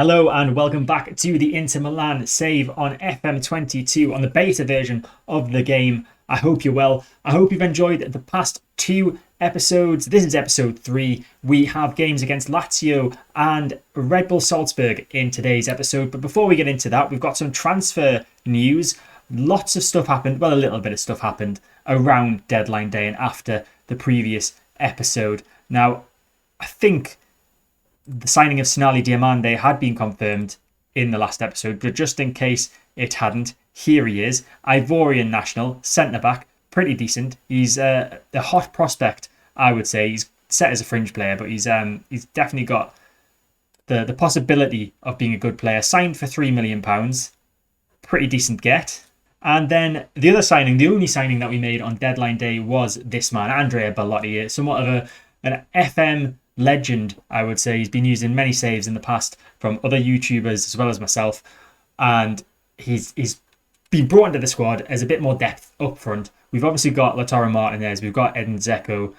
Hello and welcome back to the Inter Milan save on FM22 on the beta version of the game. I hope you're well. I hope you've enjoyed the past two episodes. This is episode 3. We have games against Lazio and Red Bull Salzburg in today's episode. But before we get into that, we've got some transfer news. Lots of stuff happened. Well, a little bit of stuff happened around deadline day and after the previous episode. Now, I think the signing of Sonali Diamande had been confirmed in the last episode, but just in case it hadn't, here he is. Ivorian national, centre-back, pretty decent. He's a hot prospect, I would say. He's set as a fringe player, but he's definitely got the possibility of being a good player. Signed for £3 million. Pretty decent get. And then the other signing, the only signing that we made on deadline day was this man, Andrea Belotti, somewhat of an FM legend, I would say. He's been used in many saves in the past from other YouTubers as well as myself, and he's been brought into the squad as a bit more depth up front. We've obviously got Lautaro Martinez, we've got Edin Dzeko.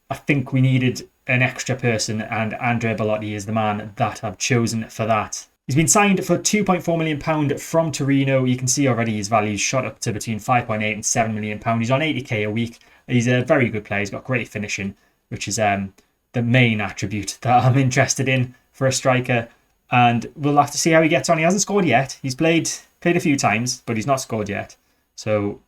I think we needed an extra person, and Andrea Belotti is the man that I've chosen for that. He's been signed for £2.4 million from Torino. You can see already his value's shot up to between 5.8 and £7 million. He's on 80k a week. He's a very good player. He's got great finishing, which is the main attribute that I'm interested in for a striker, and we'll have to see how he gets on. He hasn't scored yet. He's played a few times, but he's not scored yet. So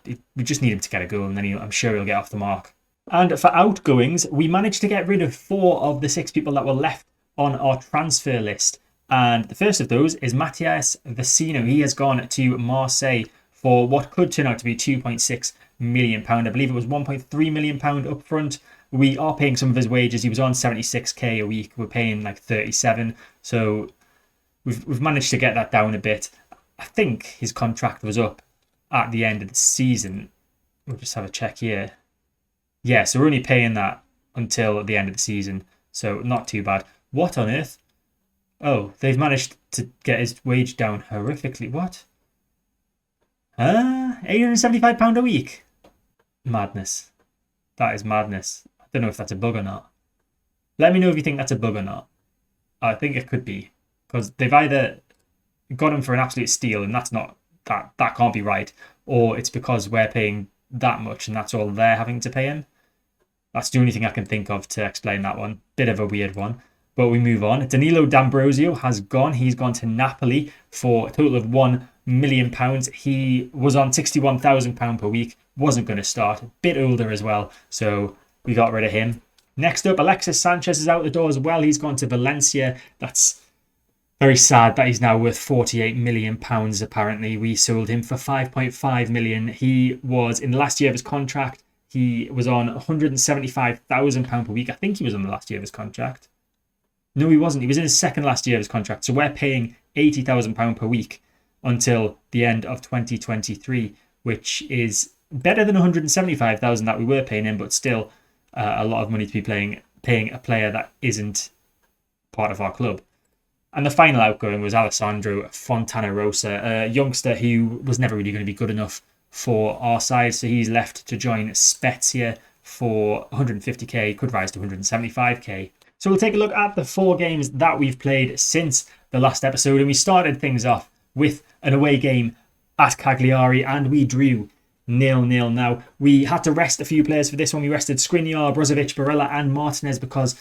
we just need him to get a goal, and then I'm sure he'll get off the mark. And for outgoings, we managed to get rid of 4 of the 6 people that were left on our transfer list. And the first of those is Matthias Vecino. He has gone to Marseille for what could turn out to be £2.6 million. I believe it was £1.3 million up front. We are paying some of his wages. He was on 76k a week. We're paying like 37. So we've managed to get that down a bit. I think his contract was up at the end of the season. We'll just have a check here. Yeah, so we're only paying that until the end of the season. So not too bad. What on earth? Oh, they've managed to get his wage down horrifically. What? £875 a week? Madness. That is madness. I don't know if that's a bug or not. Let me know if you think that's a bug or not. I think it could be, because they've either got him for an absolute steal, and that's not that can't be right, or it's because we're paying that much and that's all they're having to pay him. That's the only thing I can think of to explain that one. Bit of a weird one. But we move on. Danilo D'Ambrosio has gone. He's gone to Napoli for a total of £1 million. He was on £61,000 per week. Wasn't going to start. A bit older as well. So we got rid of him. Next up, Alexis Sanchez is out the door as well. He's gone to Valencia. That's very sad that he's now worth £48 million apparently. We sold him for £5.5 million. He was in the last year of his contract. He was on £175,000 per week. I think he was on the last year of his contract. No, he wasn't. He was in his second last year of his contract. So we're paying £80,000 per week until the end of 2023, which is better than £175,000 that we were paying him, but still a lot of money to be paying a player that isn't part of our club. And the final outgoing was Alessandro Fontanarosa, a youngster who was never really going to be good enough for our side. So he's left to join Spezia for 150k, could rise to 175k. So we'll take a look at the 4 games that we've played since the last episode. And we started things off with an away game at Cagliari, and we drew 0-0. Now, we had to rest a few players for this one. We rested Skriniar, Brozovic, Barella and Martinez because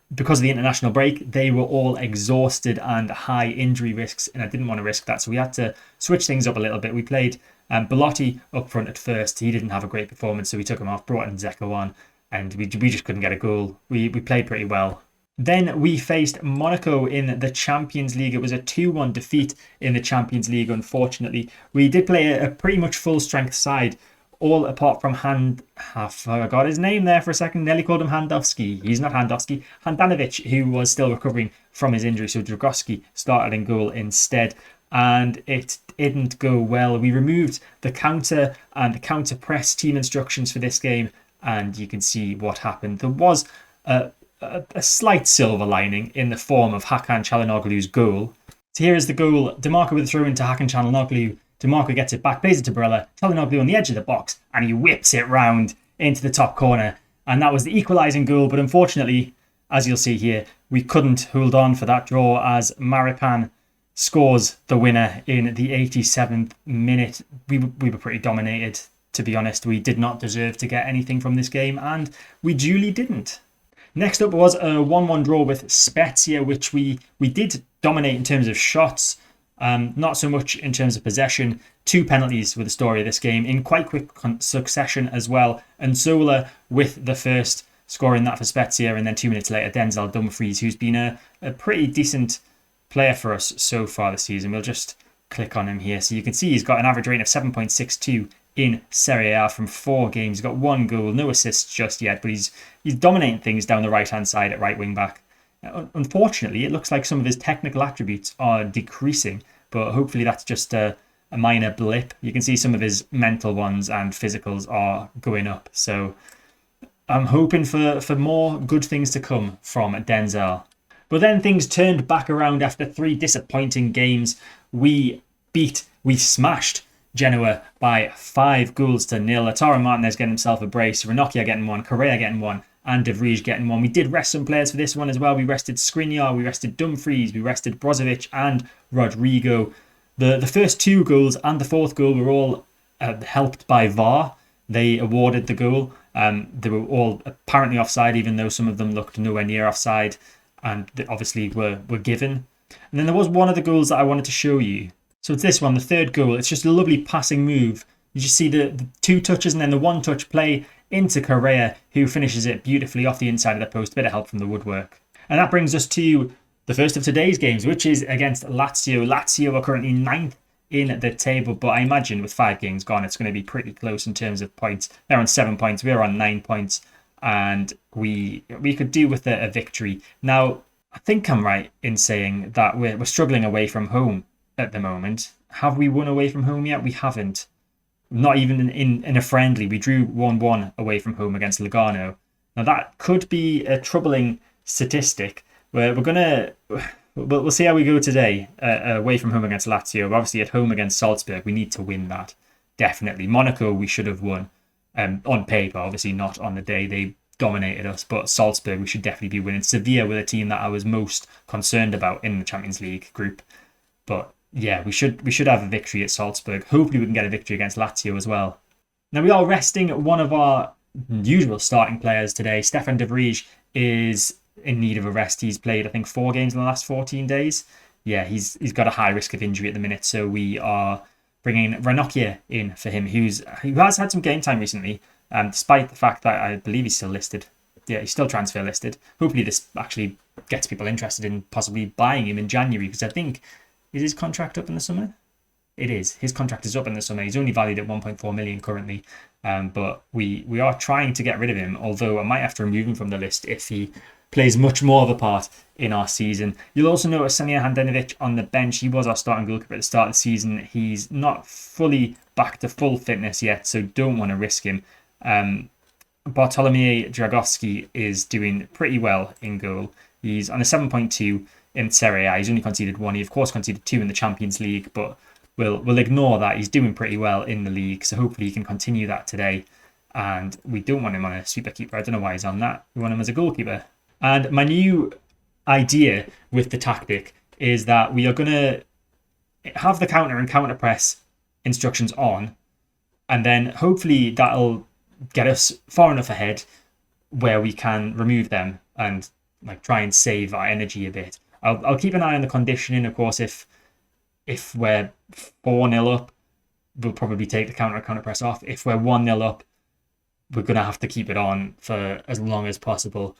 of the international break. They were all exhausted and high injury risks, and I didn't want to risk that. So we had to switch things up a little bit. We played Belotti up front at first. He didn't have a great performance, so we took him off, brought in Dzeko on, and we just couldn't get a goal. We played pretty well. Then we faced Monaco in the Champions League. It was a 2-1 defeat in the Champions League, unfortunately. We did play a pretty much full-strength side, all apart from I forgot his name there for a second. Nearly called him Handowski. He's not Handowski. Handanovic, who was still recovering from his injury. So Dragowski started in goal instead. And it didn't go well. We removed the counter and the counter press team instructions for this game, and you can see what happened. There was a slight silver lining in the form of Hakan Çalhanoğlu's goal. So here is the goal. DeMarco with a throw into Hakan Çalhanoğlu. DeMarco gets it back, plays it to Barella. Çalhanoğlu on the edge of the box, and he whips it round into the top corner. And that was the equalising goal, but unfortunately, as you'll see here, we couldn't hold on for that draw as Maripan scores the winner in the 87th minute. We were pretty dominated, to be honest. We did not deserve to get anything from this game, and we duly didn't. Next up was a 1-1 draw with Spezia, which we did dominate in terms of shots, not so much in terms of possession. 2 penalties were the story of this game in quite quick succession as well. And Zola with the first, scoring that for Spezia, and then 2 minutes later, Denzel Dumfries, who's been a pretty decent player for us so far this season. We'll just click on him here. So you can see he's got an average rating of 7.62 in Serie A from 4 games. He's got 1 goal, no assists just yet, but he's dominating things down the right-hand side at right wing back. Unfortunately, it looks like some of his technical attributes are decreasing, but hopefully that's just a minor blip. You can see some of his mental ones and physicals are going up. So I'm hoping for more good things to come from Denzel. But then things turned back around after 3 disappointing games. We smashed Genoa by 5-0. Lautaro Martinez getting himself a brace, Ranocchia getting 1, Correa getting 1, and De Vrij getting 1. We did rest some players for this one as well. We rested Skriniar, we rested Dumfries, we rested Brozovic and Rodrigo. The first 2 goals and the 4th goal were all helped by VAR. They awarded the goal. They were all apparently offside, even though some of them looked nowhere near offside, and they obviously were given. And then there was one of the goals that I wanted to show you. So it's this one, the 3rd goal. It's just a lovely passing move. You just see the 2 touches and then the 1-touch play into Correa, who finishes it beautifully off the inside of the post. A bit of help from the woodwork. And that brings us to the first of today's games, which is against Lazio. Lazio are currently 9th in the table, but I imagine with 5 games gone, it's going to be pretty close in terms of points. They're on 7 points. We're on 9 points, and we could do with a victory. Now, I think I'm right in saying that we're struggling away from home at the moment. Have we won away from home yet? We haven't. Not even in a friendly. We drew 1-1 away from home against Lugano. Now that could be a troubling statistic. We'll see how we go today away from home against Lazio. Obviously at home against Salzburg, we need to win that. Definitely. Monaco we should have won on paper, obviously not on the day. They dominated us, but Salzburg we should definitely be winning. Sevilla were the team that I was most concerned about in the Champions League group. But yeah, we should have a victory at Salzburg. Hopefully we can get a victory against Lazio as well. Now we are resting one of our usual starting players today. Stefan De Vrij is in need of a rest. He's played, I think, 4 games in the last 14 days. Yeah, he's got a high risk of injury at the minute. So we are bringing Ranocchia in for him, who has had some game time recently, despite the fact that I believe he's still listed. Yeah, he's still transfer listed. Hopefully this actually gets people interested in possibly buying him in January, because I think, is his contract up in the summer? It is. His contract is up in the summer. He's only valued at 1.4 million currently. But we are trying to get rid of him, although I might have to remove him from the list if he plays much more of a part in our season. You'll also notice Senija Handanovic on the bench. He was our starting goalkeeper at the start of the season. He's not fully back to full fitness yet, so don't want to risk him. Bartolomiej Dragowski is doing pretty well in goal. He's on a 7.2 in Serie A. He's only conceded 1. He, of course, conceded 2 in the Champions League, but we'll ignore that. He's doing pretty well in the league, so hopefully he can continue that today. And we don't want him on a super keeper. I don't know why he's on that. We want him as a goalkeeper. And my new idea with the tactic is that we are going to have the counter and counter press instructions on, and then hopefully that'll get us far enough ahead where we can remove them and try and save our energy a bit. I'll keep an eye on the conditioning. Of course, if we're 4-0 up, we'll probably take the counter press off. If we're 1-0 up, we're going to have to keep it on for as long as possible,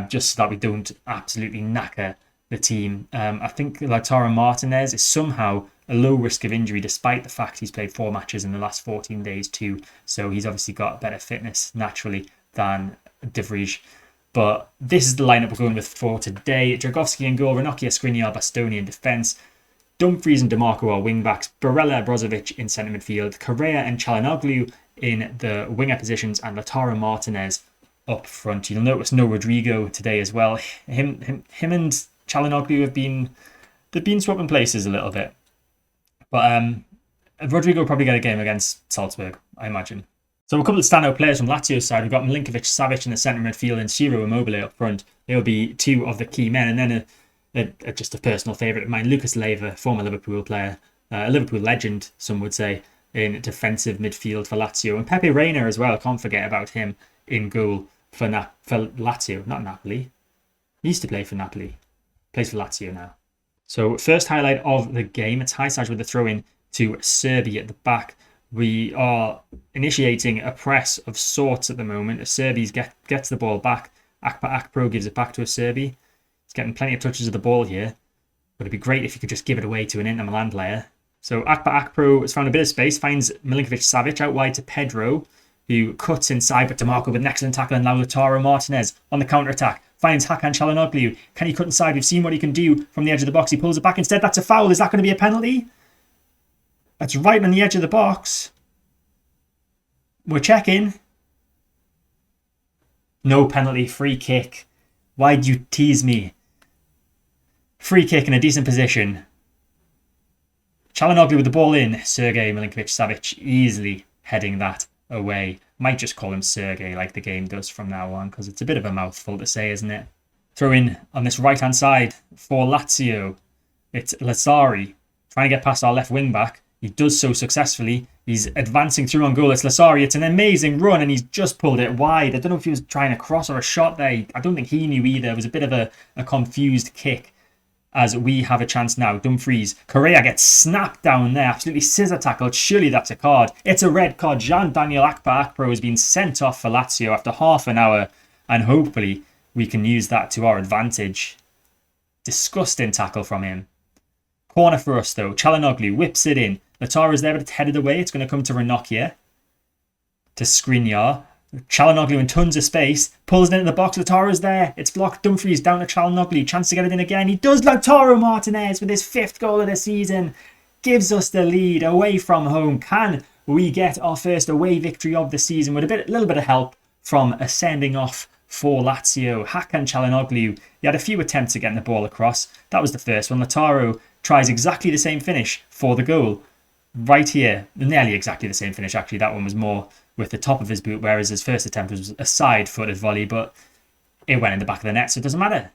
just so that we don't absolutely knacker the team. I think Lautaro Martinez is somehow a low risk of injury, despite the fact he's played 4 matches in the last 14 days too. So he's obviously got better fitness naturally than De Vrij. But this is the lineup we're going with for today. Dragowski in goal, Ranocchia, Skriniar, Bastoni in defence, Dumfries and DeMarco are wing-backs, Barella, Brozovic in centre midfield, Correa and Çalhanoğlu in the winger positions, and Lautaro Martinez up front. You'll notice no Rodrigo today as well. Him and Çalhanoğlu they've been swapping places a little bit. But Rodrigo will probably get a game against Salzburg, I imagine. So a couple of standout players from Lazio's side. We've got Milinkovic, Savic in the centre midfield and Ciro Immobile up front. They'll be two of the key men. And then just a personal favourite of mine, Lucas Leiva, former Liverpool player, a Liverpool legend, some would say, in defensive midfield for Lazio. And Pepe Reina as well, can't forget about him in goal for Lazio, not Napoli. He used to play for Napoli. Plays for Lazio now. So first highlight of the game, it's Hysaj with the throw-in to Serbi at the back. We are initiating a press of sorts at the moment. Serbi's gets the ball back. Akpa Akpro gives it back to Serbi. He's getting plenty of touches of the ball here. But it'd be great if you could just give it away to an Inter Milan player. So Akpa Akpro has found a bit of space, finds Milinkovic Savic out wide to Pedro, who cuts inside, but DeMarco with an excellent tackle, and Lautaro Martinez on the counter-attack. Finds Hakan Çalhanoğlu. Can he cut inside? We've seen what he can do from the edge of the box. He pulls it back instead. That's a foul. Is that going to be a penalty? That's right on the edge of the box. We're checking. No penalty. Free kick. Why'd you tease me? Free kick in a decent position. Çalhanoğlu with the ball in. Sergej Milinkovic-Savic easily heading that away. Might just call him Sergey like the game does from now on, because it's a bit of a mouthful to say, isn't it? Throw in on this right-hand side for Lazio. It's Lazzari trying to get past our left wing-back. He does so successfully. He's advancing through on goal. It's Lazzari. It's an amazing run, and he's just pulled it wide. I don't know if he was trying to cross or a shot there. I don't think he knew either. It was a bit of a confused kick. As we have a chance now. Dumfries. Correa gets snapped down there. Absolutely scissor tackled. Surely that's a card. It's a red card. Jean-Daniel Akpa Akpro has been sent off for Lazio after half an hour. And hopefully we can use that to our advantage. Disgusting tackle from him. Corner for us though. Çalhanoğlu whips it in. Lautaro's there, but it's headed away. It's going to come to Ranocchia. To Skriniar. Çalhanoğlu in tons of space. Pulls it into the box. Lautaro's there. It's blocked. Dumfries down to Çalhanoğlu. Chance to get it in again. He does. Lautaro Martinez with his 5th goal of the season. Gives us the lead away from home. Can we get our first away victory of the season with a little bit of help from a sending off for Lazio? Hakan Çalhanoğlu. He had a few attempts at getting the ball across. That was the first one. Lautaro tries exactly the same finish for the goal. Right here. Nearly exactly the same finish, actually. That one was more with the top of his boot, whereas his first attempt was a side-footed volley, but it went in the back of the net, so it doesn't matter.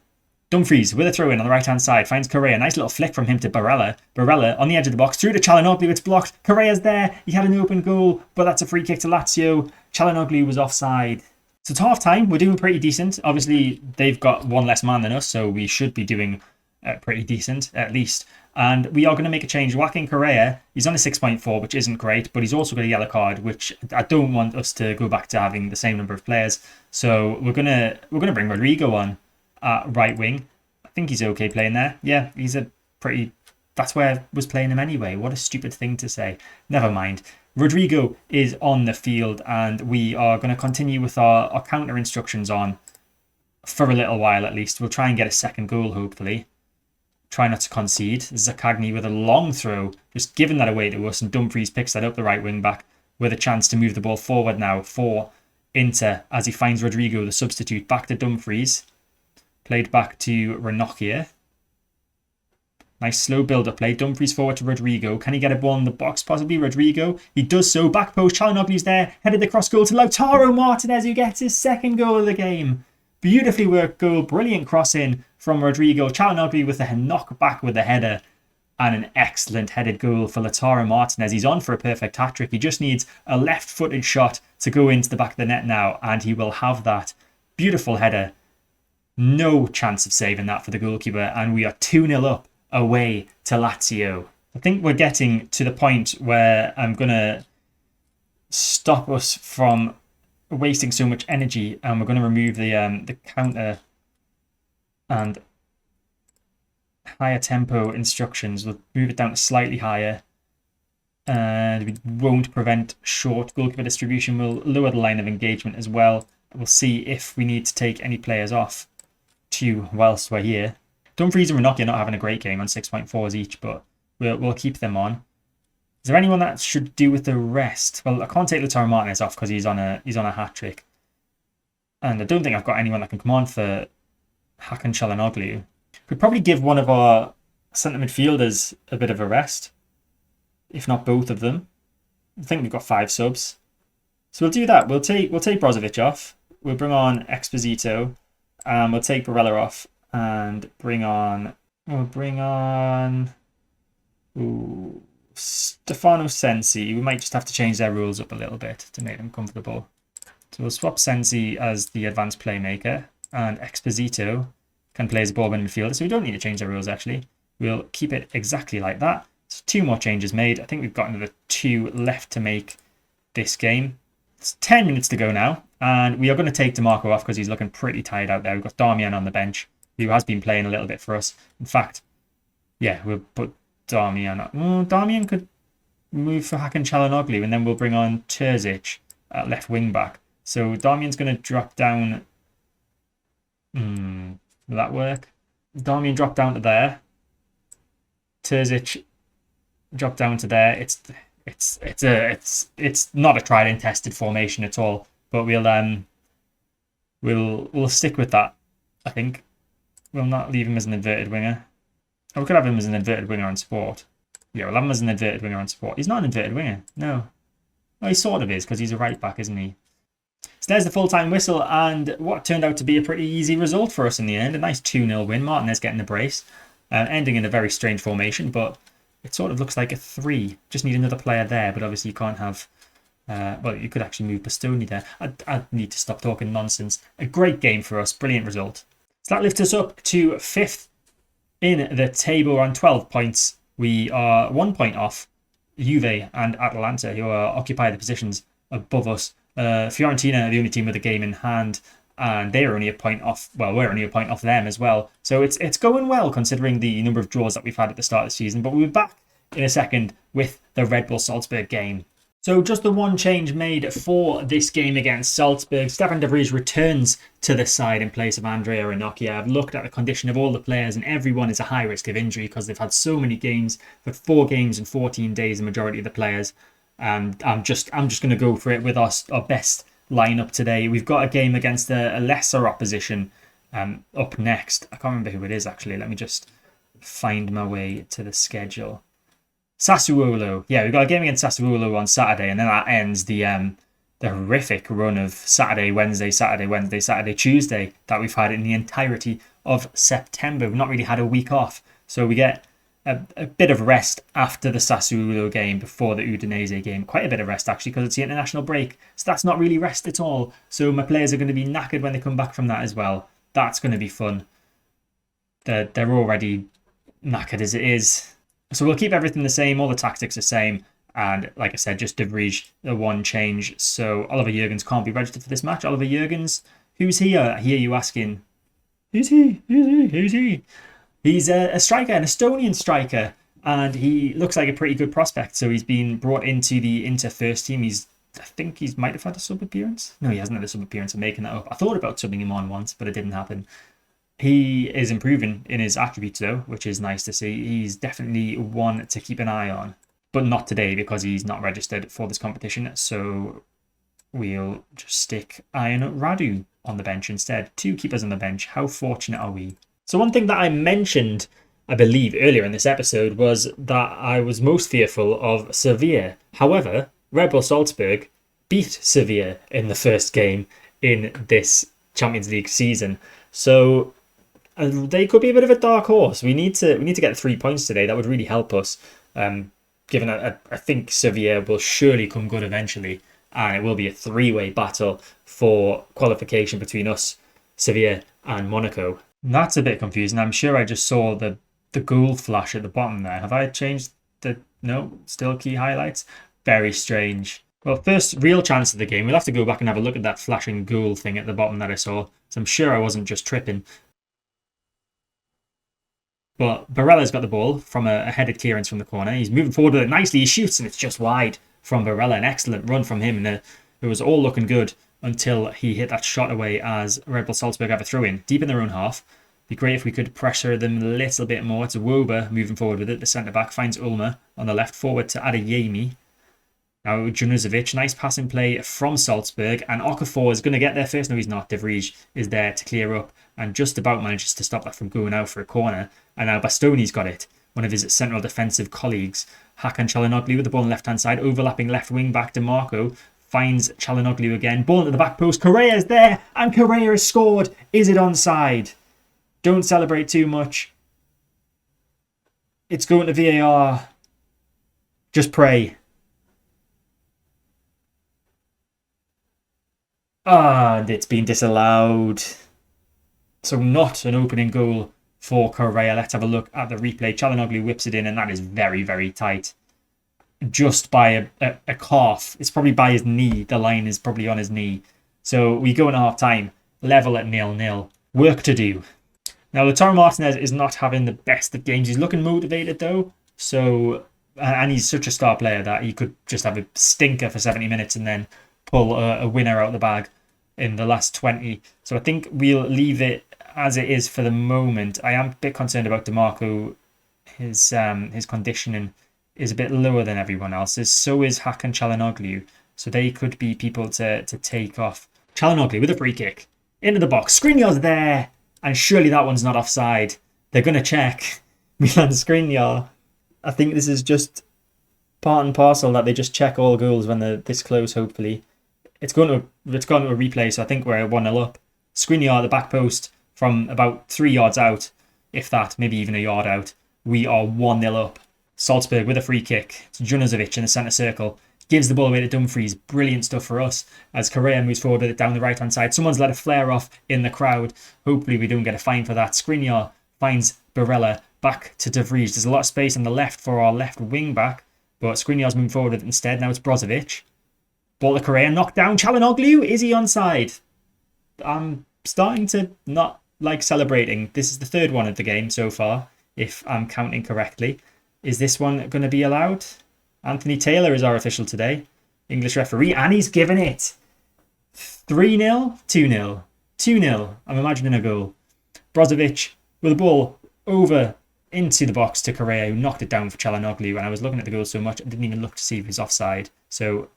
Dumfries with a throw-in on the right-hand side, finds Correa. Nice little flick from him to Barella. Barella on the edge of the box, through to Çalhanoğlu. It's blocked. Correa's there. He had an open goal, but that's a free kick to Lazio. Çalhanoğlu was offside. So it's half-time. We're doing pretty decent. Obviously, they've got one less man than us, so we should be doing pretty decent, at least. And we are going to make a change. Joaquin Correa, he's on a 6.4, which isn't great, but he's also got a yellow card, which I don't want us to go back to having the same number of players. So we're gonna bring Rodrigo on at right wing. I think he's okay playing there. Yeah, he's a pretty... That's where I was playing him anyway. What a stupid thing to say. Never mind. Rodrigo is on the field, and we are going to continue with our counter instructions on for a little while at least. We'll try and get a second goal, hopefully. Try not to concede. Zakagni with a long throw, just giving that away to us, and Dumfries picks that up the right wing back with a chance to move the ball forward now for Inter as he finds Rodrigo, the substitute, back to Dumfries. Played back to Ranocchia. Nice slow build-up play. Dumfries forward to Rodrigo. Can he get a ball in the box? Possibly Rodrigo. He does so. Back post. Çalhanoğlu's there. Headed the cross goal to Lautaro Martinez, who gets his 2nd goal of the game. Beautifully worked goal. Brilliant cross in from Rodrigo. Çalhanoğlu with a knock back with the header. And an excellent headed goal for Lautaro Martinez. He's on for a perfect hat-trick. He just needs a left-footed shot to go into the back of the net now. And he will have that. Beautiful header. No chance of saving that for the goalkeeper. And we are 2-0 up away to Lazio. I think we're getting to the point where I'm going to stop us from wasting so much energy, and we're going to remove the counter and higher tempo instructions. We'll move it down to slightly higher, and we won't prevent short goalkeeper distribution. We'll lower the line of engagement as well. We'll see if we need to take any players off too whilst we're here. Dumfries and Ranocchia not having a great game on 6.4s each, but we'll keep them on. Is there anyone that should do with the rest? Well, I can't take Lautaro Martinez off because he's on a hat-trick. And I don't think I've got anyone that can come on for Hakan Çalhanoğlu. Could probably give one of our centre midfielders a bit of a rest, if not both of them. I think we've got 5 subs. So we'll do that. We'll take Brozovic off. We'll bring on Exposito. We'll take Barella off and we'll bring on Stefano Sensi. We might just have to change their rules up a little bit to make them comfortable. So we'll swap Sensi as the advanced playmaker, and Exposito can play as a ball midfielder, so we don't need to change the rules actually. We'll keep it exactly like that. So 2 more changes made. I think we've got another 2 left to make this game. It's 10 minutes to go now, and we are going to take DeMarco off because he's looking pretty tired out there. We've got Darmian on the bench, who has been playing a little bit for us. In fact, yeah, we'll put Darmian on. Well, Darmian could move for Hakan Çalhanoğlu, and then we'll bring on Terzic at left wing back. So Darmian's going to drop down. Will that work? Darmian drop down to there. Terzic drop down to there. It's not a tried and tested formation at all, but we'll stick with that. I think we'll not leave him as an inverted winger. Or we could have him as an inverted winger on support. Yeah, we'll have him as an inverted winger on support. He's not an inverted winger. No. Well, he sort of is because he's a right back, isn't he? So there's the full-time whistle, and what turned out to be a pretty easy result for us in the end. A nice 2-0 win. Martinez getting the brace, ending in a very strange formation, but it sort of looks like a 3. Just need another player there, but obviously you can't have... well, you could actually move Bastoni there. I need to stop talking nonsense. A great game for us. Brilliant result. So that lifts us up to 5th in the table on 12 points. We are 1 point off Juve and Atalanta, who occupy the positions above us. Fiorentina are the only team with a game in hand, and they're only a point off. Well, we're only a point off them as well. So it's going well considering the number of draws that we've had at the start of the season. But we'll be back in a second with the Red Bull Salzburg game. So just the one change made for this game against Salzburg. Stefan de Vrij returns to the side in place of Andrea Belotti. I've looked at the condition of all the players, and everyone is a high risk of injury because they've had so many games. For 4 games in 14 days, the majority of the players. And I'm just going to go for it with our best lineup today. We've got a game against a lesser opposition up next. I can't remember who it is actually. Let me just find my way to the schedule. Sassuolo. Yeah, we've got a game against Sassuolo on Saturday, and then that ends the horrific run of Saturday, Wednesday, Tuesday that we've had in the entirety of September. We've not really had a week off, so we get a bit of rest after the Sassuolo game, before the Udinese game. Quite a bit of rest actually, because it's the international break, so that's not really rest at all. So my players are going to be knackered when they come back from that as well. That's going to be fun. They're already knackered as it is. So we'll keep everything the same, all the tactics the same, and like I said, just De Vrij, the one change. So Oliver Jurgens can't be registered for this match. Oliver Jurgens, who's he? I hear you asking. Who's he? Who's he? He's a striker, an Estonian striker, and he looks like a pretty good prospect. So he's been brought into the Inter first team. I think he might have had a sub appearance. No, he hasn't had a sub appearance. I'm making that up. I thought about subbing him on once, but it didn't happen. He is improving in his attributes though, which is nice to see. He's definitely one to keep an eye on, but not today because he's not registered for this competition. So we'll just stick Ian Radu on the bench instead. 2 keepers on the bench. How fortunate are we? So one thing that I mentioned, I believe, earlier in this episode was that I was most fearful of Sevilla. However, Red Bull Salzburg beat Sevilla in the first game in this Champions League season. So they could be a bit of a dark horse. We need to get 3 points today. That would really help us. Given that I think Sevilla will surely come good eventually, and it will be a 3-way battle for qualification between us, Sevilla, and Monaco. That's a bit confusing. I'm sure I just saw the goal flash at the bottom there. Have I changed the... No, still key highlights? Very strange. Well, first real chance of the game. We'll have to go back and have a look at that flashing goal thing at the bottom that I saw. So I'm sure I wasn't just tripping. But Barella's got the ball from a headed clearance from the corner. He's moving forward with it nicely. He shoots and it's just wide from Barella. An excellent run from him. And it was all looking good until he hit that shot away as Red Bull Salzburg have a throw in deep in their own half. Be great if we could pressure them a little bit more. It's Woba moving forward with it. The centre back finds Ulmer on the left, forward to Adeyemi. Now Junuzovic, nice passing play from Salzburg, and Okafor is going to get there first. No, he's not. De Vrij is there to clear up and just about manages to stop that from going out for a corner. And now Bastoni's got it. One of his central defensive colleagues, Hakan Çalhanoğlu with the ball on the left-hand side, overlapping left wing back DeMarco, finds Çalhanoğlu again. Ball into the back post. Correa is there, and Correa has scored. Is it onside? Don't celebrate too much. It's going to VAR. Just pray. And it's been disallowed. So not an opening goal for Correa. Let's have a look at the replay. Çalhanoğlu whips it in, and that is very, very tight. Just by a calf. It's probably by his knee. The line is probably on his knee. So we go into half time. Level at 0-0. Work to do. Now, Lautaro Martinez is not having the best of games. He's looking motivated, though. So, and he's such a star player that he could just have a stinker for 70 minutes and then pull a winner out of the bag in the last 20. So I think we'll leave it as it is for the moment. I am a bit concerned about DeMarco. His conditioning is a bit lower than everyone else's. So is Hakan Çalhanoğlu. So they could be people to take off. Çalhanoğlu with a free kick. Into the box. Skriniar's there. And surely that one's not offside. They're going to check. Milan Skriniar. I think this is just part and parcel that they just check all goals when they're this close, hopefully. It's gone to a replay, so I think we're 1-0 up. Skriniar, the back post, from about 3 yards out, if that, maybe even a yard out. We are 1-0 up. Salzburg with a free kick. It's Junuzovic in the centre circle. Gives the ball away to Dumfries. Brilliant stuff for us as Correa moves forward with it down the right-hand side. Someone's let a flare off in the crowd. Hopefully we don't get a fine for that. Skriniar finds Barella back to Dumfries. There's a lot of space on the left for our left wing back, but Skriniar's moving forward with it instead. Now it's Brozovic. Ball to Correa, knocked down. Çalhanoğlu, is he onside? I'm starting to not like celebrating. This is the third one of the game so far, if I'm counting correctly. Is this one going to be allowed? Anthony Taylor is our official today. English referee, and he's given it. 3-0, 2-0. 2-0. I'm imagining a goal. Brozovic with the ball over into the box to Correa, who knocked it down for Çalhanoğlu. And I was looking at the goal so much, I didn't even look to see if he was offside. So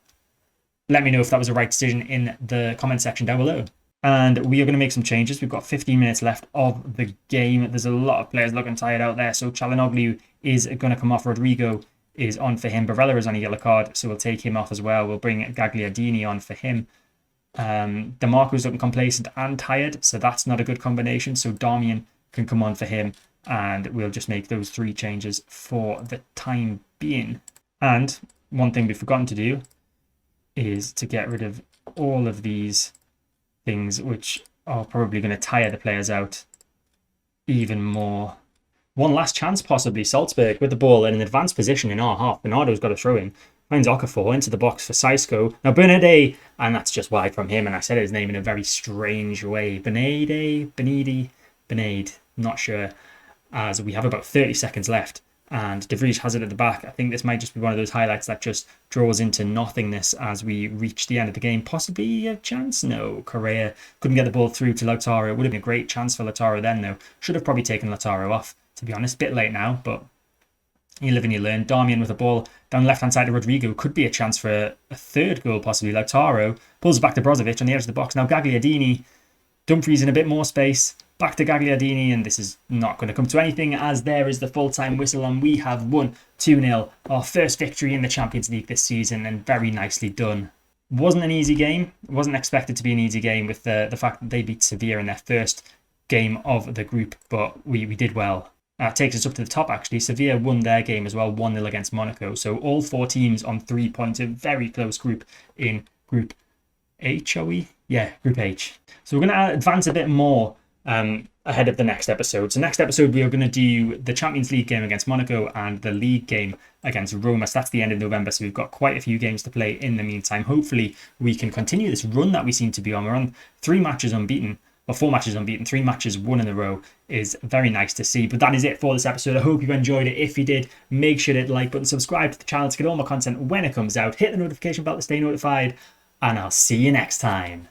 let me know if that was the right decision in the comment section down below. And we are going to make some changes. We've got 15 minutes left of the game. There's a lot of players looking tired out there. So Çalhanoğlu is going to come off. Rodrigo is on for him. Barella is on a yellow card, so we'll take him off as well. We'll bring Gagliardini on for him. DeMarco's looking complacent and tired, so that's not a good combination. So Darmian can come on for him, and we'll just make those 3 changes for the time being. And one thing we've forgotten to do is to get rid of all of these things which are probably going to tire the players out even more. One last chance possibly. Salzburg with the ball in an advanced position in our half. Bernardo's got a throw in. Finds Okafor into the box for Saisko. Now Bernade, and that's just wide from him, and I said his name in a very strange way. Benade, not sure. As we have about 30 seconds left. And De Vries has it at the back. I think this might just be one of those highlights that just draws into nothingness as we reach the end of the game. Possibly a chance? No. Correa couldn't get the ball through to Lautaro. It would have been a great chance for Lautaro then, though. Should have probably taken Lautaro off, to be honest. Bit late now, but you live and you learn. Darmian with the ball down the left-hand side of Rodrigo. Could be a chance for a third goal, possibly. Lautaro pulls it back to Brozovic on the edge of the box. Now Gagliardini. Dumfries in a bit more space. Back to Gagliardini, and this is not going to come to anything as there is the full-time whistle, and we have won 2-0. Our first victory in the Champions League this season, and very nicely done. Wasn't an easy game. It wasn't expected to be an easy game with the fact that they beat Sevilla in their first game of the group, but we did well. That takes us up to the top, actually. Sevilla won their game as well, 1-0 against Monaco. So all 4 teams on 3 points. A very close group in Group H, are we? Yeah, Group H. So we're going to advance a bit more ahead of the next episode. So next episode, we are going to do the Champions League game against Monaco and the league game against Roma. So that's the end of November. So we've got quite a few games to play in the meantime. Hopefully, we can continue this run that we seem to be on. We're on 3 matches unbeaten. Or 4 matches unbeaten, 3 matches won in a row is very nice to see. But that is it for this episode. I hope you enjoyed it. If you did, make sure to hit the like button, subscribe to the channel to get all my content when it comes out. Hit the notification bell to stay notified. And I'll see you next time.